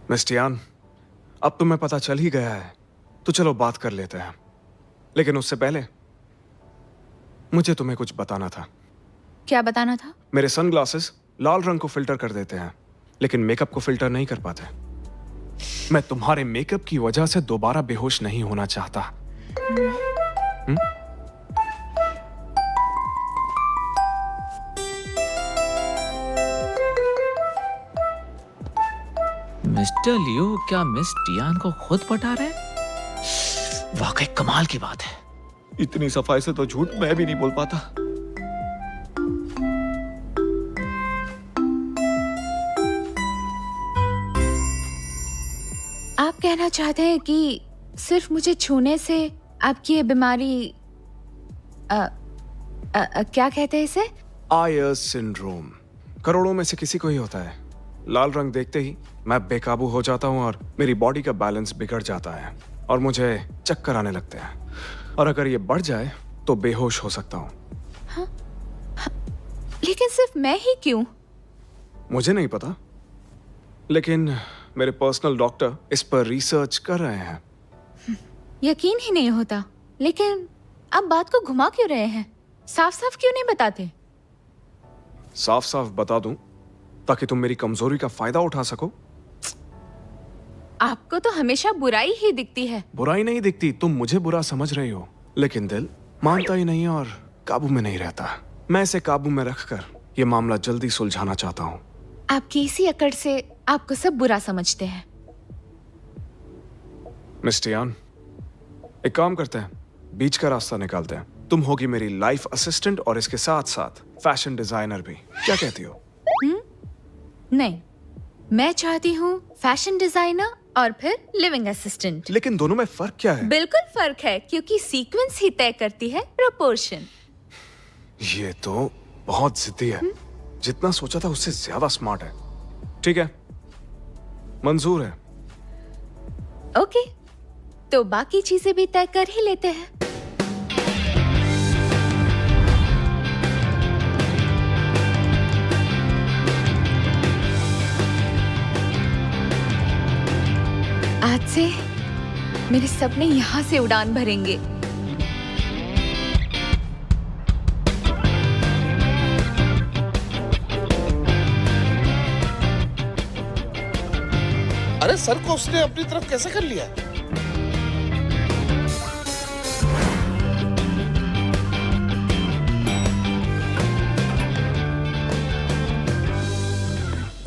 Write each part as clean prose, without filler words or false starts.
Miss Tian, अब तुम्हें पता चल ही गया है, तो चलो बात कर लेते हैं। लेकिन उससे पहले मुझे तुम्हें कुछ बताना था। क्या बताना था? मेरे सनग्लासेस लाल रंग को फिल्टर कर देते हैं, लेकिन मेकअप को फिल्टर नहीं कर पाते। मैं तुम्हारे मेकअप की वजह से दोबारा बेहोश नहीं होना चाहता। मिस्टर लियो क्या मिस टियान को खुद पटा रहे? वाकई कमाल की बात है। इतनी सफाई से तो झूठ मैं भी नहीं बोल पाता। आप कहना चाहते हैं कि सिर्फ मुझे छूने से आपकी ये बीमारी क्या कहते हैं इसे? आयर्स सिंड्रोम करोड़ों में से किसी को ही होता है। लाल रंग देखते ही मैं बेकाबू हो जाता हूँ और मेरी बॉडी का बैलेंस बिगड़ जाता है और मुझे चक्कर आने लगते हैं, और अगर ये बढ़ जाए तो बेहोश हो सकता हूँ। हाँ? लेकिन सिर्फ मैं ही क्यों? मुझे नहीं पता, लेकिन मेरे पर्सनल डॉक्टर इस पर रिसर्च कर रहे हैं। यकीन ही नहीं होता। लेकिन आप बात को घुमा क्यों रहे हैं? साफ साफ क्यों नहीं बताते? साफ साफ बता दूं ताकि तुम मेरी कमजोरी का फायदा उठा सको। आपको तो हमेशा बुराई ही दिखती है। बुराई नहीं दिखती, तुम मुझे बुरा समझ रही हो, लेकिन दिल मानता ही नहीं और काबू में नहीं रहता। मैं इसे काबू में रखकर ये मामला जल्दी सुलझाना चाहता हूँ। आपकी इसी अकड़ से आपको सब बुरा समझते हैं। मिस टियान, एक काम करते हैं, बीच का रास्ता निकालते हैं। तुम होगी मेरी लाइफ असिस्टेंट और इसके साथ साथ फैशन डिजाइनर भी। क्या कहती हो? नहीं, मैं चाहती हूँ फैशन डिजाइनर और फिर लिविंग असिस्टेंट। लेकिन दोनों में फर्क क्या है? बिल्कुल फर्क है, क्योंकि सीक्वेंस ही तय करती है प्रोपोर्शन। ये तो बहुत जिद्दी है। जितना सोचा था उससे ज्यादा स्मार्ट है। ठीक है, मंजूर है। ओके, तो बाकी चीजें भी तय कर ही लेते हैं। आज से मेरे सपने यहाँ से उड़ान भरेंगे। अरे सर को उसने अपनी तरफ कैसे कर लिया?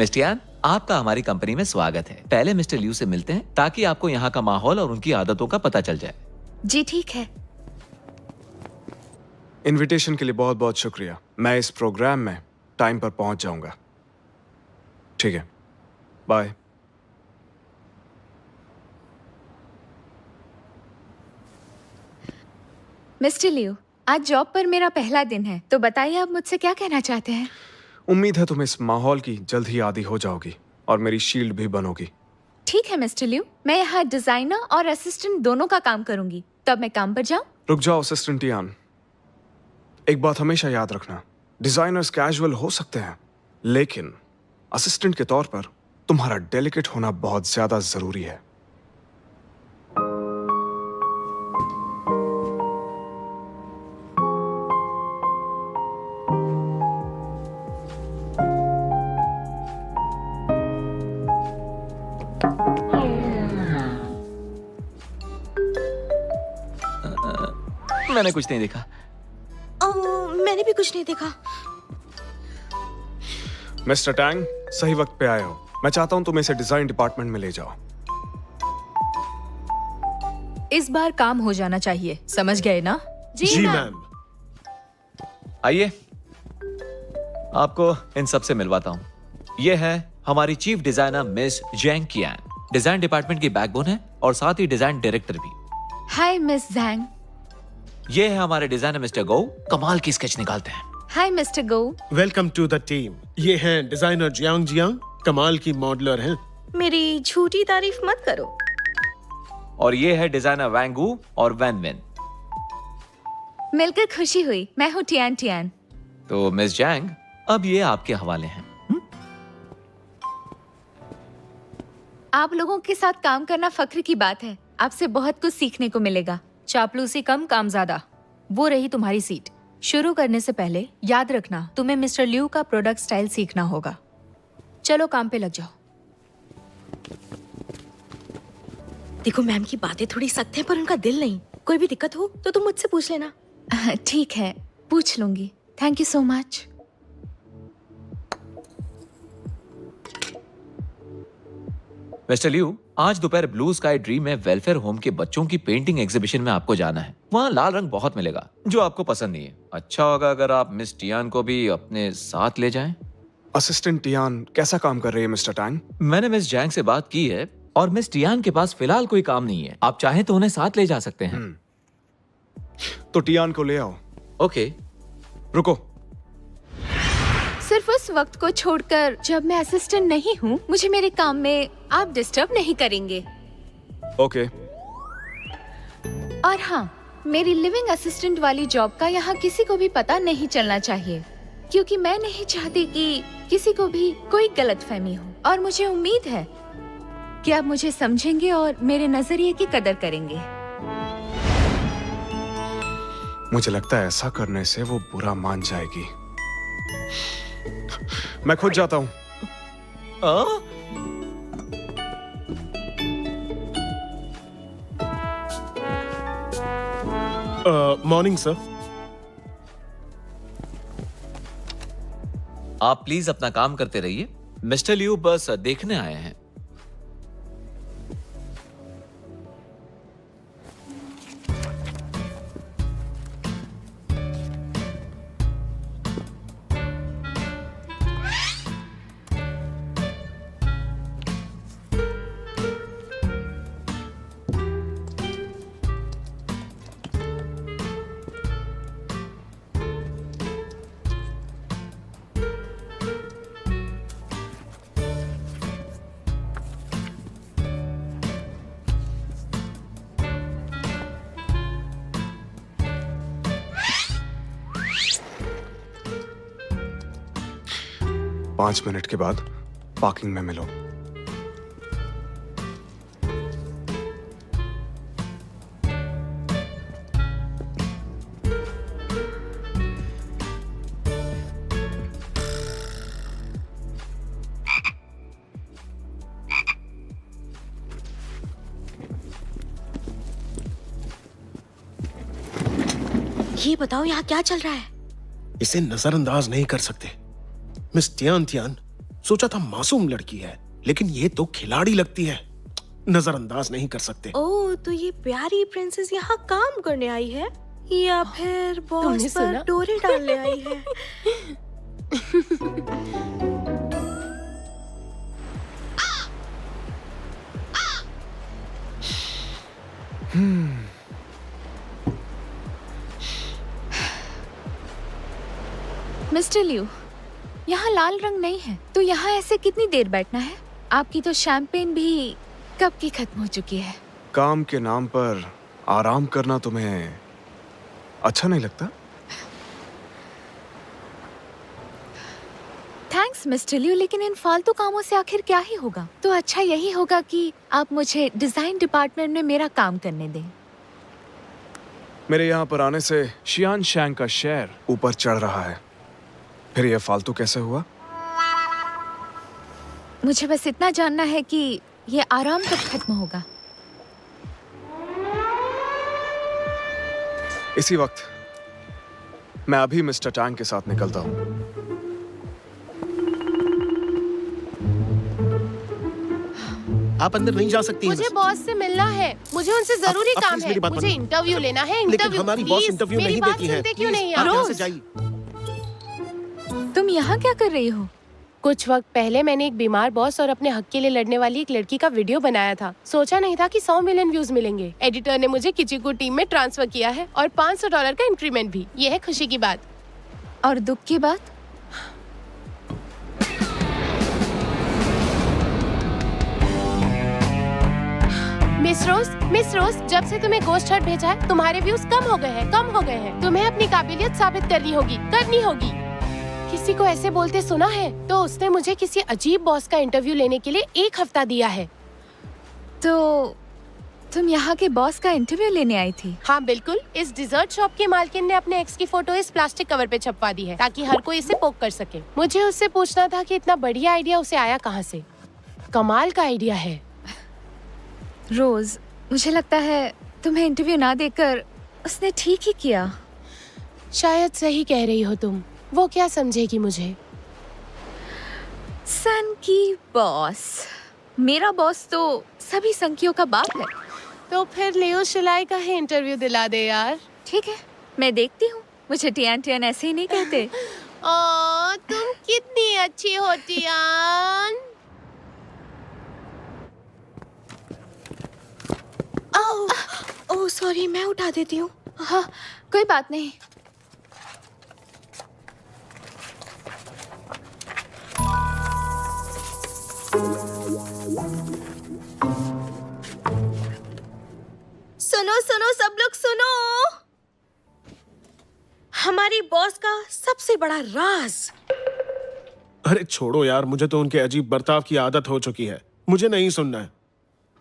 मिस टियान, आपका हमारी कंपनी में स्वागत है। पहले मिस्टर लियू से मिलते हैं ताकि आपको यहाँ का माहौल और उनकी आदतों का पता चल जाए। जी ठीक है। इनविटेशन के लिए बहुत बहुत शुक्रिया। मैं इस प्रोग्राम में टाइम पर पहुंच जाऊंगा। ठीक है, बाय। मिस्टर लियो, आज जॉब पर मेरा पहला दिन है, तो बताइए आप मुझसे क्या कहना चाहते हैं? उम्मीद है तुम इस माहौल की जल्द ही आदी हो जाओगी और मेरी शील्ड भी बनोगी। ठीक है मिस्टर लियो, मैं यहाँ डिजाइनर और असिस्टेंट दोनों का काम करूंगी। तो अब मैं काम पर जाऊं? रुक जाओ असिस्टेंट टियान, एक बात हमेशा याद रखना, डिजाइनर्स कैजुअल हो सकते हैं, लेकिन असिस्टेंट के तौर पर तुम्हारा डेलिकेट होना बहुत ज्यादा जरूरी है। मैंने कुछ नहीं देखा। मैंने भी कुछ नहीं देखा। मिस्टर टैंग, सही वक्त पे आए हो। मैं चाहता हूं तुम इसे डिजाइन डिपार्टमेंट में ले जाओ। इस बार काम हो जाना चाहिए, समझ गए ना? जी मैम। आइए, आपको इन सब से मिलवाता हूँ। ये है हमारी चीफ डिजाइनर मिस जैंग कियान, डिजाइन डिपार्टमेंट की बैकबोन है और साथ ही डिजाइन डायरेक्टर भी। Hi miss जैंग। ये है हमारे डिजाइनर मिस्टर गो, कमाल की स्केच निकालते हैं। Hi mister go. Welcome to the team. ये हैं डिजाइनर जियांग जियांग, कमाल की मॉडलर हैं। मेरी झूठी तारीफ मत करो। और ये है डिजाइनर वैंगू और वैन विन। मिलकर खुशी हुई। मैं हूँ टियान टियान। तो मिस जैंग, अब ये आपके हवाले हैं। आप लोगों के साथ काम करना फख्र की बात है। आपसे बहुत कुछ सीखने को मिलेगा। चापलूसी कम, काम ज्यादा। वो रही तुम्हारी सीट। शुरू करने से पहले याद रखना, तुम्हें मिस्टर लियू का प्रोडक्ट स्टाइल सीखना होगा। चलो काम पे लग जाओ। देखो मैम की बातें थोड़ी सख्त हैं पर उनका दिल नहीं। कोई भी दिक्कत हो तो तुम मुझसे पूछ लेना। ठीक है, पूछ लूंगी। Thank you so much. Mister Liu, आज दोपहर ब्लू स्काई ड्रीम में वेलफेयर होम के बच्चों की पेंटिंग एग्जीबिशन में आपको जाना है। वहाँ लाल रंग बहुत मिलेगा जो आपको पसंद नहीं है। अच्छा होगा अगर आप मिस टियान को भी अपने साथ ले जाएं। असिस्टेंट टियान कैसा काम कर रही है मिस्टर टैंग? मैंने मिस जैंग से बात की है और मिस टियान के पास फिलहाल कोई काम नहीं है। आप चाहें तो उन्हें साथ ले जा सकते हैं। तो टियान को ले आओ। ओके। रुको, सिर्फ उस वक्त को छोड़कर जब मैं असिस्टेंट नहीं हूँ, मुझे मेरे काम में आप डिस्टर्ब नहीं करेंगे। ओके। और हाँ, मेरी लिविंग असिस्टेंट वाली जॉब का यहाँ किसी को भी पता नहीं चलना चाहिए, क्योंकि मैं नहीं चाहती कि किसी को भी कोई गलतफहमी हो। और मुझे उम्मीद है कि आप मुझे समझेंगे और मेरे नजरिए की कदर करेंगे। मुझे लगता है ऐसा करने से वो बुरा मान जाएगी। मैं खुद जाता हूँ। Morning sir. आप प्लीज अपना काम करते रहिए। मिस्टर लियू बस देखने आए हैं। पांच मिनट के बाद पार्किंग में मिलो। ये बताओ यहाँ क्या चल रहा है? इसे नजरअंदाज नहीं कर सकते। मिस टियान सोचा था मासूम लड़की है, लेकिन ये तो खिलाड़ी लगती है। नजरअंदाज नहीं कर सकते। ओह, तो ये प्यारी प्रिंसेस यहाँ काम करने आई है या फिर बॉस तुमने पर सुना? डोरे डालने आई है? मिस्टर लियू, यहाँ लाल रंग नहीं है, तो यहाँ ऐसे कितनी देर बैठना है? आपकी तो शैंपेन भी कब की खत्म हो चुकी है। काम के नाम पर आराम करना तुम्हें अच्छा नहीं लगता? थैंक्स मिस्टर लियू, लेकिन इन फालतू कामों से आखिर क्या ही होगा? तो अच्छा यही होगा कि आप मुझे डिजाइन डिपार्टमेंट में मेरा काम करने दें। मेरे यहाँ पर आने से शियान शैंग का शेयर ऊपर चढ़ रहा है। फिर यह फालतू कैसे हुआ? मुझे बस इतना जानना है कि ये आराम कब खत्म होगा। इसी वक्त मैं अभी मिस्टर टैंग के साथ निकलता हूँ। आप अंदर नहीं जा सकती हैं। मुझे बॉस से मिलना है। मुझे उनसे जरूरी आप काम प्लीज है। मेरी बात मुझे मानो। इंटरव्यू लेना है। लेकिन इंटरव्यू हमारी बॉस प्लीज, इंटरव्यू मेरी नहीं बात देती है। सुनते क्यों प्लीज, नहीं आप आप? यहाँ से जाइए। तुम यहाँ क्या कर रही हो? कुछ वक्त पहले मैंने एक बीमार बॉस और अपने हक के लिए लड़ने वाली एक लड़की का वीडियो बनाया था। सोचा नहीं था कि 100 मिलियन व्यूज मिलेंगे। एडिटर ने मुझे किचिकू टीम में ट्रांसफर किया है और $500 का इंक्रीमेंट भी। ये है खुशी की बात। और दुख की बात? मिस रोज, जब से तुम्हें गोस्ट हट भेजा है, तुम्हारे व्यूज कम हो गए हैं। तुम्हें अपनी काबिलियत साबित करनी होगी। किसी को ऐसे बोलते सुना है तो उसने मुझे किसी अजीब बॉस का इंटरव्यू लेने के लिए 1 हफ्ता दिया है। तो तुम यहाँ के बॉस का इंटरव्यू लेने आई थी? हाँ बिल्कुल, इस डिजर्ट शॉप के मालकिन ने अपने एक्स की फोटो इस प्लास्टिक कवर पे छपवा दी है ताकि हर कोई इसे पोक कर सके। मुझे उससे पूछना था कि इतना बढ़िया आइडिया उसे आया कहाँ से। कमाल का आइडिया है। रोज, मुझे लगता है तुम्हें इंटरव्यू ना देकर उसने ठीक ही किया। शायद सही कह रही हो तुम। वो क्या समझेगी मुझे? सन की बॉस। मेरा बॉस तो सभी संकियों का बाप है। तो फिर लियो शिलाई का ही इंटरव्यू दिला दे यार। ठीक है, मैं देखती हूँ। मुझे टियान टियान ऐसे ही नहीं कहते। ओ, तुम कितनी अच्छी हो टियान। ओह सॉरी, मैं उठा देती हूँ। हाँ, कोई बात नहीं। सुनो सुनो सब लोग सुनो, हमारी बॉस का सबसे बड़ा राज। अरे छोड़ो यार, मुझे तो उनके अजीब बर्ताव की आदत हो चुकी है। मुझे नहीं सुनना है।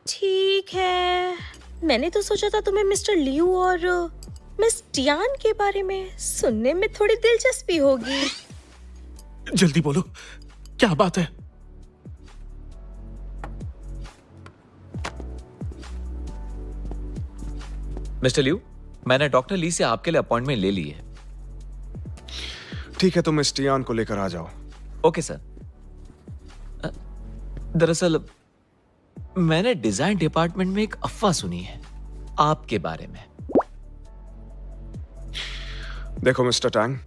ठीक है, मैंने तो सोचा था तुम्हें मिस्टर लियू और मिस टियान के बारे में सुनने में थोड़ी दिलचस्पी होगी। जल्दी बोलो, क्या बात है? मिस्टर लियू, मैंने डॉक्टर ली से आपके लिए अपॉइंटमेंट ले ली है। ठीक है, तुम इस टियान को लेकर आ जाओ। Okay sir. दरअसल मैंने डिजाइन डिपार्टमेंट में एक अफवाह सुनी है आपके बारे में। देखो मिस्टर टैंग,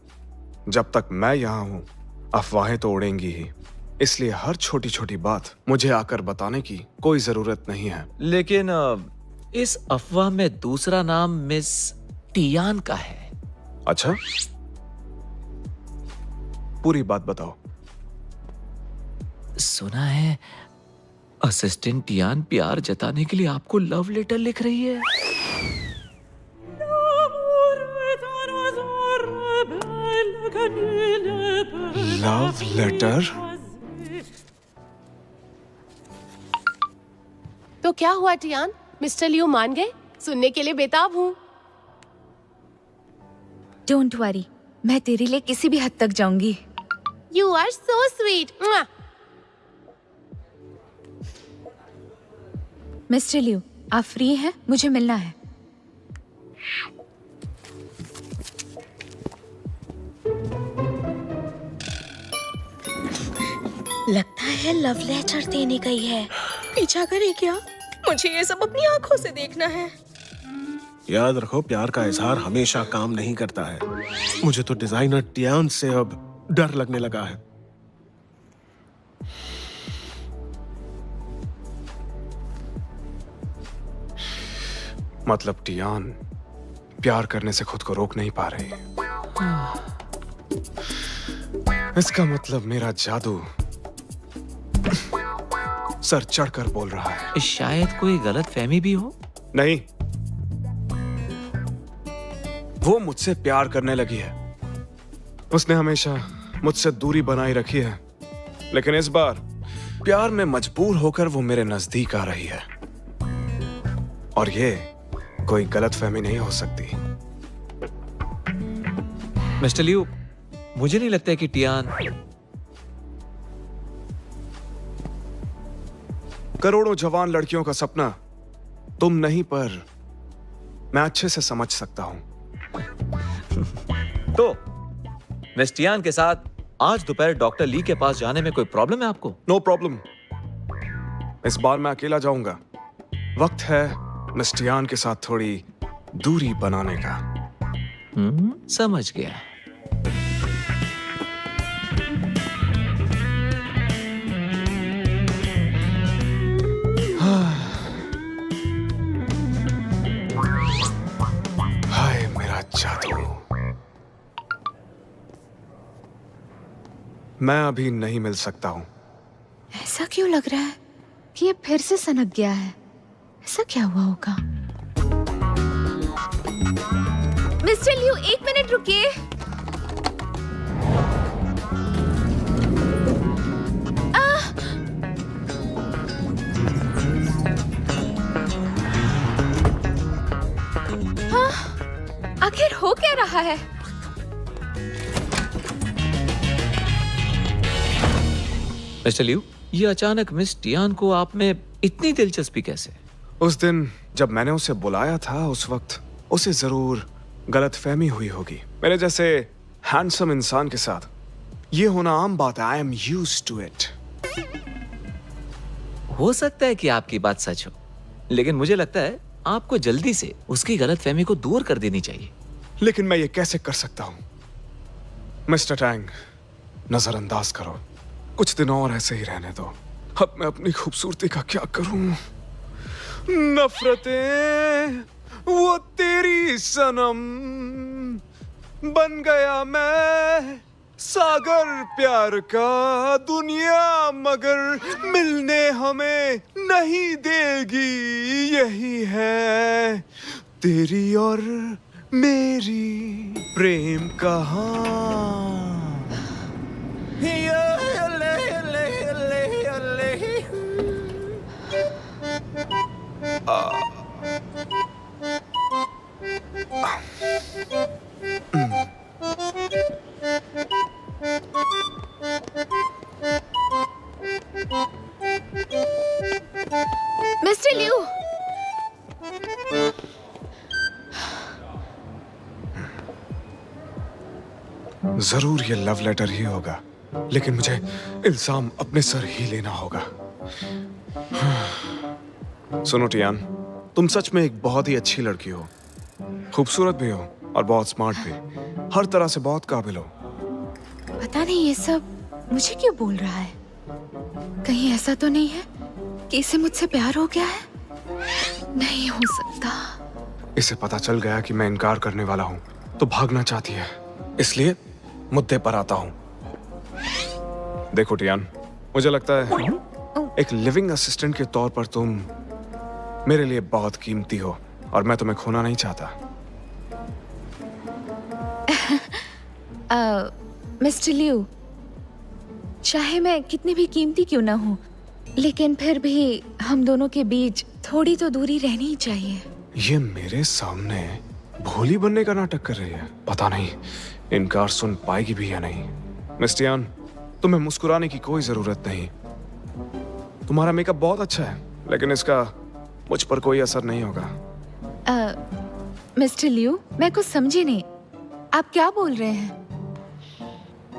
जब तक मैं यहाँ हूं अफवाहें तो उड़ेंगी ही, इसलिए हर छोटी छोटी बात मुझे आकर बताने की कोई जरूरत नहीं है। लेकिन इस अफवाह में दूसरा नाम मिस टियान का है। अच्छा, पूरी बात बताओ। सुना है असिस्टेंट टियान प्यार जताने के लिए आपको लव लेटर लिख रही है। Love letter? तो क्या हुआ टियान? मिस्टर लियू मान गए? सुनने के लिए बेताब हूँ। डोंट वरी, मैं तेरे लिए किसी भी हद तक जाऊंगी। You are so sweet. Mister Liu, आप फ्री हैं? मुझे मिलना है। लगता है लव लेटर देने गई है। पीछा करे क्या? मुझे ये सब अपनी आंखों से देखना है। याद रखो, प्यार का इजहार हमेशा काम नहीं करता है। मुझे तो डिजाइनर टियान से अब डर लगने लगा है। मतलब टियान प्यार करने से खुद को रोक नहीं पा रही। इसका मतलब मेरा जादू सर चढ़कर बोल रहा है। शायद कोई गलत फहमी भी हो। नहीं, वो मुझसे प्यार करने लगी है। उसने हमेशा मुझसे दूरी बनाई रखी है, लेकिन इस बार प्यार में मजबूर होकर वो मेरे नजदीक आ रही है। और ये कोई गलतफहमी नहीं हो सकती। मिस्टर लियू, मुझे नहीं लगता कि टियान करोड़ों जवान लड़कियों का सपना तुम नहीं, पर मैं अच्छे से समझ सकता हूं। तो मिस टियान के साथ आज दोपहर डॉक्टर ली के पास जाने में कोई प्रॉब्लम है आपको? No problem. इस बार मैं अकेला जाऊंगा। वक्त है मिस टियान के साथ थोड़ी दूरी बनाने का। समझ गया। हाय मेरा जादू। मैं अभी नहीं मिल सकता हूं। ऐसा क्यों लग रहा है कि ये फिर से सनक गया है? ऐसा क्या हुआ होगा? मिस्टर लियू, 1 मिनट रुकिए। रहा है? मिस्टर लियू, ये अचानक मिस टियान को आप में इतनी दिलचस्पी कैसे? उस दिन जब मैंने उसे बुलाया था उस वक्त उसे जरूर गलतफहमी हुई होगी। मेरे जैसे हैंडसम इंसान के साथ ये होना आम बात है। I am used to it. हो सकता है कि आपकी बात सच हो, लेकिन मुझे लगता है आपको जल्दी से उसकी गलतफहमी को दूर कर देनी चाहिए। लेकिन मैं ये कैसे कर सकता हूं? मिस्टर टैंग, नजरअंदाज करो। कुछ दिन और ऐसे ही रहने दो। अब मैं अपनी खूबसूरती का क्या करूं? नफरतें वो तेरी सनम, बन गया मैं सागर प्यार का। दुनिया मगर मिलने हमें नहीं देगी, यही है तेरी और मेरी प्रेम कहानी। मिस्टर लियू, जरूर ये लव लेटर ही होगा, लेकिन मुझे इल्जाम अपने सर ही लेना होगा। सुनो टियान, तुम सच में एक बहुत ही अच्छी लड़की हो। खूबसूरत भी हो और बहुत स्मार्ट भी। हर तरह से बहुत काबिल हो। पता नहीं ये सब मुझे क्यों बोल रहा है। कहीं ऐसा तो नहीं है कि इसे मुझसे प्यार हो गया है? नहीं हो सकता। इसे पता चल गया कि मैं इनकार करने वाला हूँ तो भागना चाहती है, इसलिए मुद्दे पर आता हूँ। देखो टियान, मुझे लगता है एक लिविंग असिस्टेंट के तौर पर तुम मेरे लिए बहुत कीमती हो और मैं तुम्हें खोना नहीं चाहता। मिस्टर लियू, चाहे मैं कितनी भी कीमती क्यों ना हूँ, लेकिन फिर भी हम दोनों के बीच थोड़ी तो दूरी रहनी ही चाहिए। ये मेरे सामने भोली बनने का नाटक कर रही है। पता नहीं इनकार सुन पाएगी भी या नहीं। मिस टियान, तुम्हें मुस्कुराने की कोई जरूरत नहीं। तुम्हारा मेकअप बहुत अच्छा है, लेकिन इसका मुझ पर कोई असर नहीं होगा। मिस्टर लियू, मैं कुछ समझी नहीं। आप क्या बोल रहे हैं?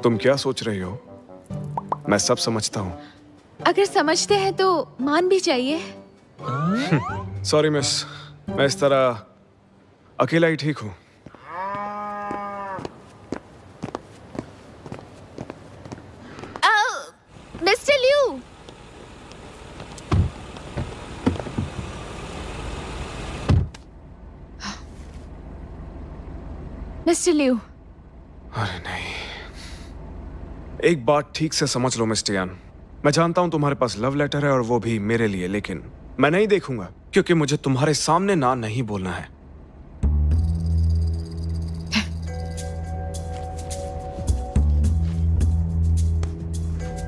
तुम क्या सोच रही हो? मैं सब समझता हूँ। अगर समझते हैं तो मान भी चाहिए। सॉरी मिस, मैं इस तरह अकेला ही ठीक हूँ। मिस्टर लियू, मिस्टर लियू, अरे नहीं, एक बात ठीक से समझ लो मिस टियान। मैं जानता हूं तुम्हारे पास लव लेटर है और वो भी मेरे लिए, लेकिन मैं नहीं देखूंगा क्योंकि मुझे तुम्हारे सामने ना नहीं बोलना है।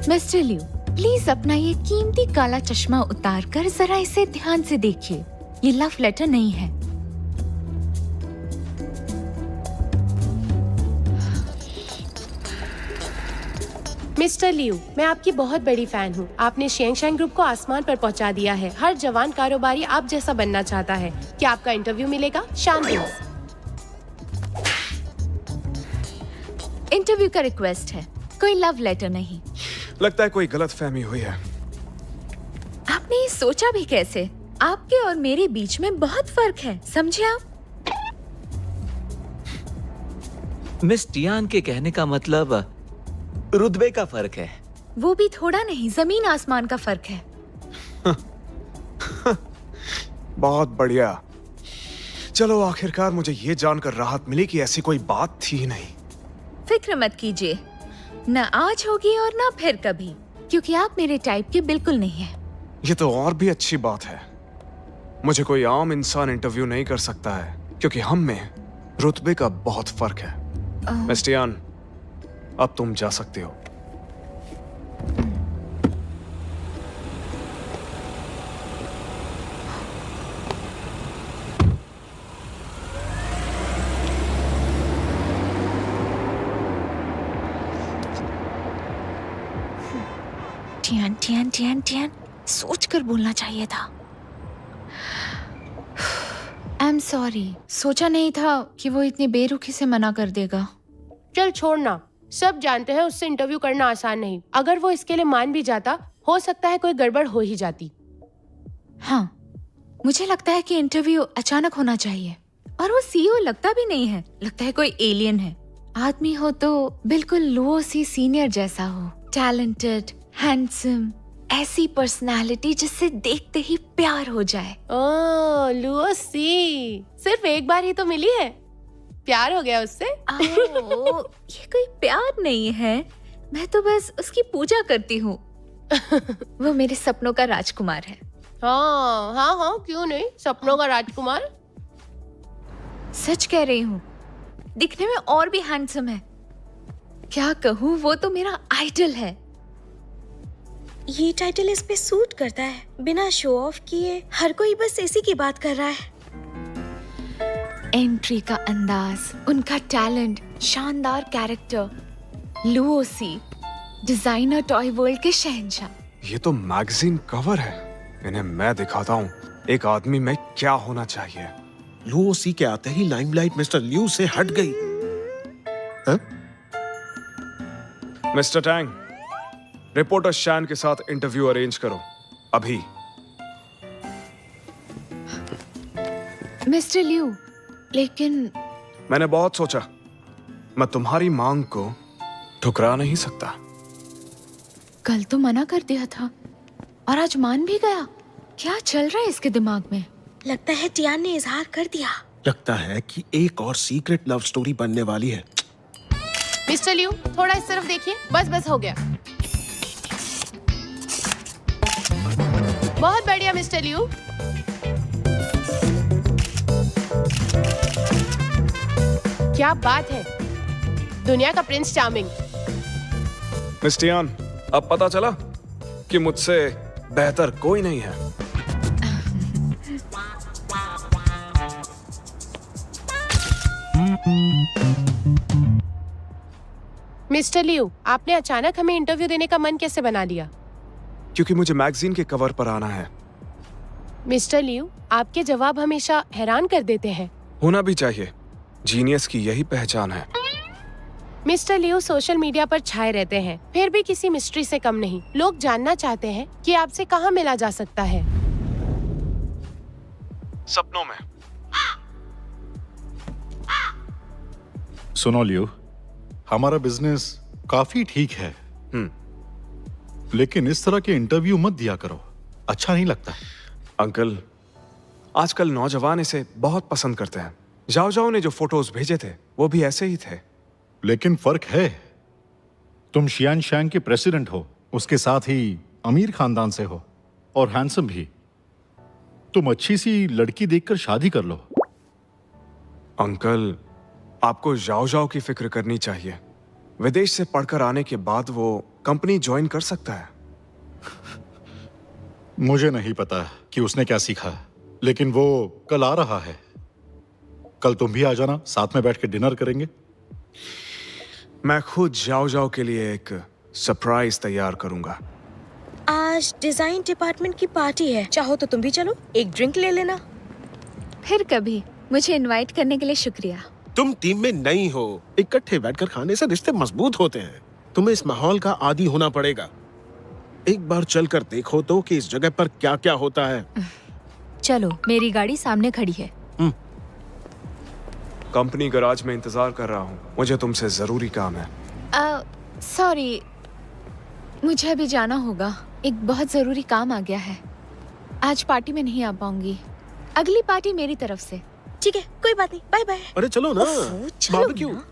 मिस्टर लियू, प्लीज अपना ये कीमती काला चश्मा उतार कर जरा इसे ध्यान से देखिए। ये लव लेटर नहीं है। मिस्टर लियू, मैं आपकी बहुत बड़ी फैन हूँ। आपने शेंगशांग ग्रुप को आसमान पर पहुँचा दिया है। हर जवान कारोबारी आप जैसा बनना चाहता है। क्या आपका इंटरव्यू मिलेगा? शानदार। इंटरव्यू का रिक्वेस्ट है, कोई लव लेटर नहीं। लगता है कोई गलतफहमी हुई है। आपने ये सोचा भी कैसे? आपके और मेरे बीच में बहुत फर्क है, समझे आप? मिस टियान के कहने का मतलब रुतबे का फर्क है। वो भी थोड़ा नहीं, जमीन आसमान का फर्क है। बहुत बढ़िया। चलो, आखिरकार मुझे ये जानकर राहत मिली कि ऐसी कोई बात थी ही नहीं। फिक्र मत कीजिए, न आज होगी और न फिर कभी, क्योंकि आप मेरे टाइप के बिल्कुल नहीं हैं। ये तो और भी अच्छी बात है। मुझे कोई आम इंसान इंटरव्यू नहीं कर सकता है क्योंकि हम में रुतबे का बहुत फर्क है। मिस टियान, अब तुम जा सकते हो। टियान टियान टियान टियान, सोच कर बोलना चाहिए था। आई एम सॉरी, सोचा नहीं था कि वो इतनी बेरुखी से मना कर देगा। चल छोड़ना, सब जानते हैं उससे इंटरव्यू करना आसान नहीं। अगर वो इसके लिए मान भी जाता, हो सकता है कोई गड़बड़ हो ही जाती। हाँ, मुझे लगता है कि इंटरव्यू अचानक होना चाहिए। और वो सीईओ लगता भी नहीं है, लगता है कोई एलियन है। आदमी हो तो बिल्कुल लुओ सी सीनियर जैसा हो, टैलेंटेड, हैंडसम, ऐसी पर्सनालिटी जिससे देखते ही प्यार हो जाए। ओह लुओसी, सिर्फ एक बार ही तो मिली है, प्यार हो गया उससे? ये कोई प्यार नहीं है, मैं तो बस उसकी पूजा करती हूँ। वो मेरे सपनों का राजकुमार है। हाँ हाँ हाँ, क्यों नहीं, सपनों का राजकुमार। सच कह रही हूँ, दिखने में और भी हैंडसम है। क्या कहूँ, वो तो मेरा आइडल है। ये टाइटल इस पे सूट करता है। बिना शो ऑफ किए हर कोई बस इसी की बात कर रहा है। एंट्री का अंदाज, उनका टैलेंट, शानदार कैरेक्टर, लुओसी, डिजाइनर टॉय वर्ल्ड के शहंशाह। ये तो मैगजीन कवर है। इन्हें मैं दिखाता हूँ एक आदमी में क्या होना चाहिए। लुओसी के आते ही लाइमलाइट मिस्टर लियू से हट गई। हाँ? मिस्टर टैंग, रिपोर्टर शैन के साथ इंटरव्यू अरेंज करो अभी। मिस्टर लियू, लेकिन मैंने बहुत सोचा, मैं तुम्हारी मांग को ठुकरा नहीं सकता। कल तो मना कर दिया था और आज मान भी गया। क्या चल रहा है इसके दिमाग में? लगता है टियान ने इजहार कर दिया। लगता है कि एक और सीक्रेट लव स्टोरी बनने वाली है। मिस्टर लियू, थोड़ा इस तरफ देखिए। बस बस, हो गया। बहुत बढ़िया मिस्टर लियू। क्या बात है, दुनिया का प्रिंस चार्मिंग। मिस टियान, अब पता चला कि मुझसे बेहतर कोई नहीं है। मिस्टर लियू, आपने अचानक हमें इंटरव्यू देने का मन कैसे बना लिया? क्योंकि मुझे मैगजीन के कवर पर आना है। मिस्टर लियू, आपके जवाब हमेशा हैरान कर देते हैं। होना भी चाहिए, जीनियस की यही पहचान है। मिस्टर लियू सोशल मीडिया पर छाए रहते हैं, फिर भी किसी मिस्ट्री से कम नहीं। लोग जानना चाहते हैं कि आपसे कहां मिला जा सकता है। सपनों में। सुनो लियो, हमारा बिजनेस काफी ठीक है, लेकिन इस तरह के इंटरव्यू मत दिया करो, अच्छा नहीं लगता। अंकल, आजकल नौजवान इसे बहुत पसंद करते हैं। जाओ जाओ ने जो फोटोज भेजे थे वो भी ऐसे ही थे। लेकिन फर्क है, तुम शियान शैंग के प्रेसिडेंट हो, उसके साथ ही अमीर खानदान से हो और हैंडसम भी। तुम अच्छी सी लड़की देखकर शादी कर लो। अंकल, आपको जाओ जाओ की फिक्र करनी चाहिए। विदेश से पढ़कर आने के बाद वो कंपनी ज्वाइन कर सकता है। मुझे नहीं पता कि उसने क्या सीखा, लेकिन वो कल आ रहा है। कल तुम भी आ जाना, साथ में बैठ के डिनर करेंगे। मैं खुद जाओ जाओ के लिए एक सरप्राइज तैयार करूंगा। आज डिजाइन डिपार्टमेंट की पार्टी है, चाहो तो तुम भी चलो, एक ड्रिंक ले लेना। फिर कभी। मुझे इनवाइट करने के लिए शुक्रिया। तुम टीम में नई हो, इकट्ठे बैठकर खाने से रिश्ते मजबूत होते हैं। तुम्हें इस माहौल का आदी होना पड़ेगा। एक बार चलकर देखो तो कि इस जगह पर क्या क्या होता है। चलो, मेरी गाड़ी सामने खड़ी है। कंपनी गराज में इंतजार कर रहा हूँ, मुझे तुमसे जरूरी काम है। सॉरी, मुझे अभी जाना होगा। एक बहुत जरूरी काम आ गया है। आज पार्टी में नहीं आ पाऊंगी। अगली पार्टी मेरी तरफ से। ठीक है, कोई बात नहीं, बाय बाय। अरे चलो ना, चलो बारबेक्यू। ना।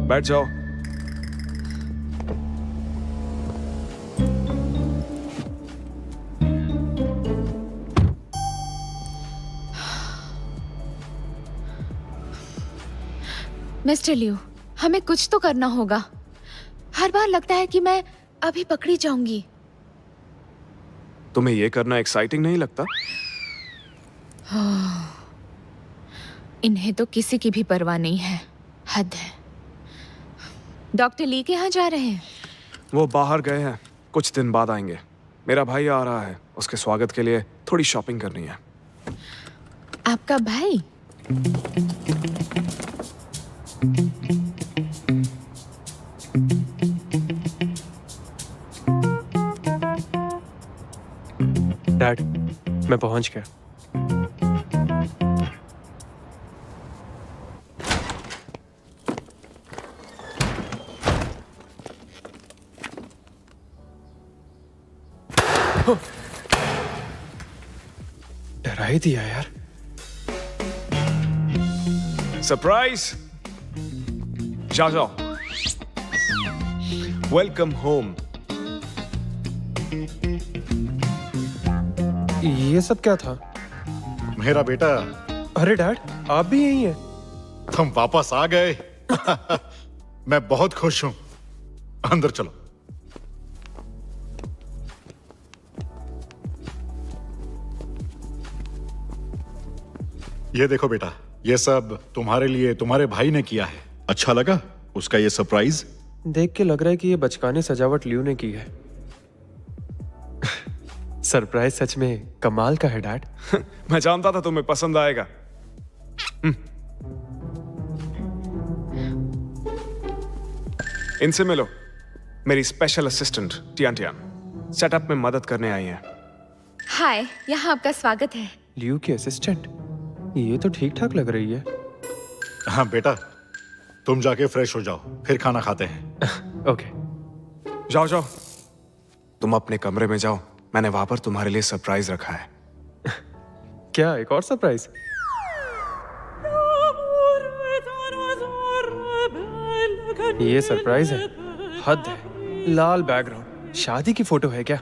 बैठ जाओ। मिस्टर लियू, हमें कुछ तो करना होगा। हर बार लगता है कि मैं अभी पकड़ी जाऊंगी, तुम्हें ये करना एक्साइटिंग नहीं लगता? इन्हें तो किसी की भी परवाह नहीं है। हद है। डॉक्टर ली के यहाँ जा रहे हैं? वो बाहर गए हैं, कुछ दिन बाद आएंगे। मेरा भाई आ रहा है, उसके स्वागत के लिए थोड़ी शॉपिंग करनी है। आपका भाई? डैड, मैं पहुंच गया। डरा ही दिया यार। सरप्राइज! जाओ जाओ। Welcome home. ये सब क्या था? मेरा बेटा, अरे डैड, आप भी यही हैं? तुम वापस आ गए। मैं बहुत खुश हूं। अंदर चलो। ये देखो बेटा, ये सब तुम्हारे लिए तुम्हारे भाई ने किया है। अच्छा लगा उसका ये सरप्राइज? देख के लग रहा है कि ये बचकाने सजावट लियो ने की है। सरप्राइज सच में कमाल का है डैड। मैं जानता था तुम्हें पसंद आएगा। इनसे मिलो, मेरी special assistant Tian Tian setup में मदद करने आई हैं। हाय, यहाँ आपका स्वागत है। लियो की असिस्टेंट? ये तो ठीक ठाक लग रही है। हाँ बेटा, तुम जाके फ्रेश हो जाओ, फिर खाना खाते हैं। ओके। जाओ जाओ, तुम अपने कमरे में जाओ। मैंने वहां पर तुम्हारे लिए सरप्राइज रखा है। क्या, एक और सरप्राइज? ये सरप्राइज है? हद है। लाल बैकग्राउंड, शादी की फोटो है क्या?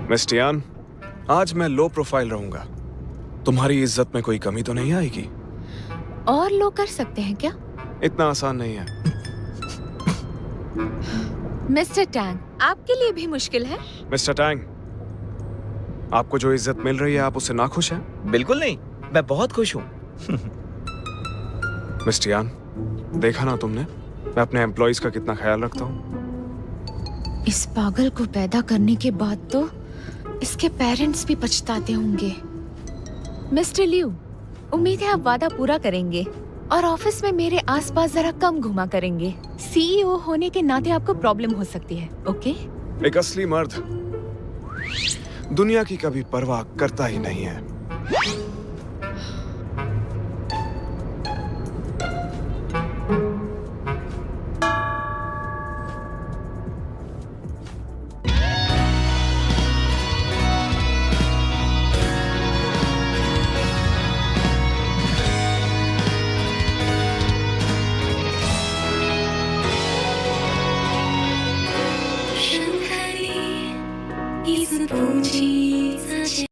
मिस टियान, आज मैं लो प्रोफाइल रहूंगा। तुम्हारी इज्जत में कोई कमी तो नहीं आएगी? और लोग कर सकते हैं क्या? इतना आसान नहीं है। मिस्टर टैंग, आपके लिए भी मुश्किल है? मिस्टर टैंग, आपको जो इज्जत मिल रही है, आप उससे नाखुश हैं? बिल्कुल नहीं, मैं बहुत खुश हूँ। मिस टियान, देखा ना तुमने, मैं अपने एम्प्लॉइज का कितना ख्याल रखता हूँ। इस पागल को पैदा करने के बाद तो इसके पेरेंट्स भी पछताते होंगे। मिस्टर लियू, उम्मीद है आप वादा पूरा करेंगे और ऑफिस में मेरे आसपास जरा कम घुमा करेंगे। सीईओ होने के नाते आपको प्रॉब्लम हो सकती है, ओके? एक असली मर्द दुनिया की कभी परवाह करता ही नहीं है।